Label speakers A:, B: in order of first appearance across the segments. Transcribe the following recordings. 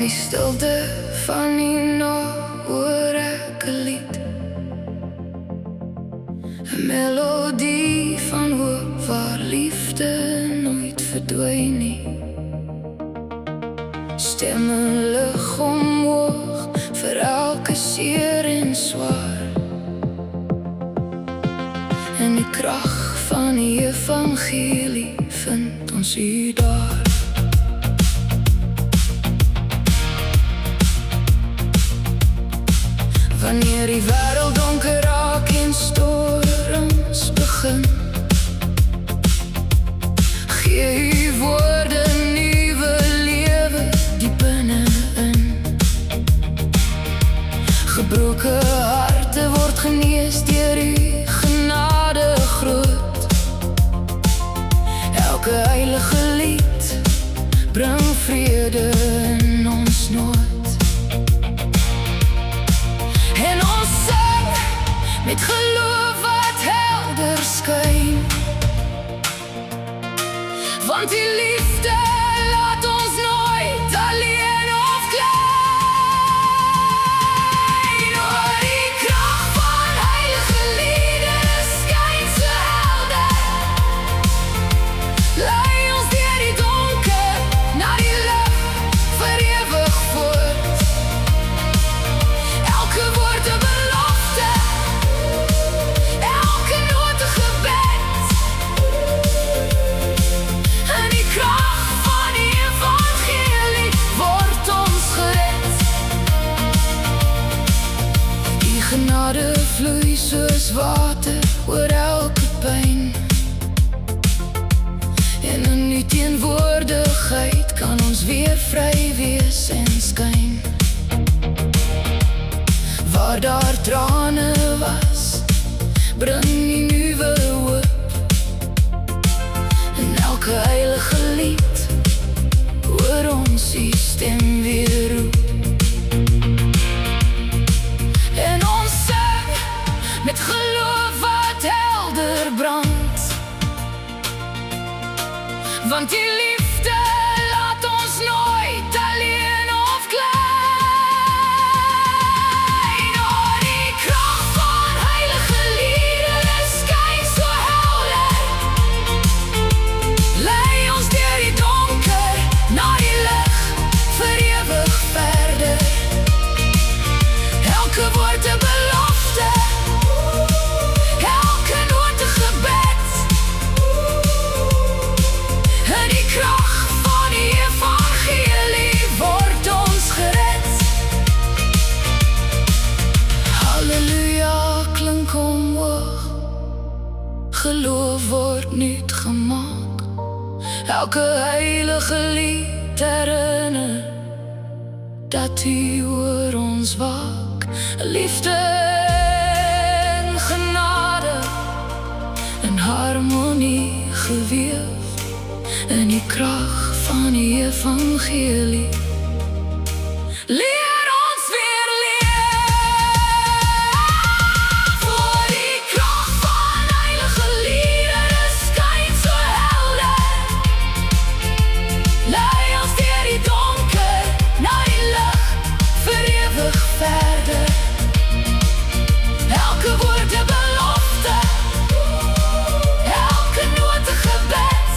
A: die stilte van die nag hoor ek 'n lied, 'n melodie van hoop waar liefde nooit verdwyn nie. Stemme lig omhoog vir elke seer en swaar, en die krag van die evangelie vind ons hier daar. Wanneer die wêreld donker raak en storms begin, gee u woorde nuwe lewe diep binne-in. Gebroke harte word genees deur u genade groot. Elke heilige lied bring vrede in ons nood. En ons sing met geloof wat helder skyn, want die liefde laat ons nooit alleen of klein. Oor die krag van heilige liedere skyn so helder, lei ons deur die donker na die lig vir ewig voort. Elke woord 'n belofte, elke noot 'n gebed, en die krag van die evangelie word ons gered. Die genade vloei soos water oor elke pyn, en in die teenwoordigheid kan ons weer vry wees en skyn. Waar daar trane was, bring die nuwe hoop, en elke heilige lied hoor ons die stem weer roep. En ons sing met geloof wat helder brand, want die liefde laat ons nooit alleen of klein. Oor die krag van heilige liedere skyn so helder, lei ons deur die donker na die lig vir ewig verder. Elke woord 'n belofte, elke noot 'n gebed, en die krag van die evangelie word ons gered. Halleluja klink omhoog, geloof word nuut gemaak. Elke heilige lied herinner dat u oor ons waak. Liefde en genade in harmonie geweef, in die krag van die evangelie leer ons weer leef. Voor die krag van heilige liedere skyn so helder, lei ons deur die donker na die lig vir ewig verder. Elke woord 'n belofte, elke noot 'n gebed,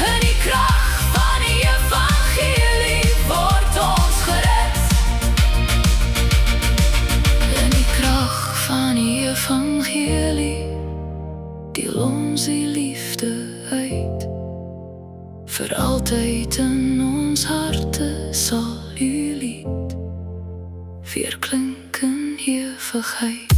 A: en die krag van die evangelie word ons gered. En die krag van die evangelie deel ons die liefde uit. Vir altyd in ons harte sal u lied weer klink in ewigheid.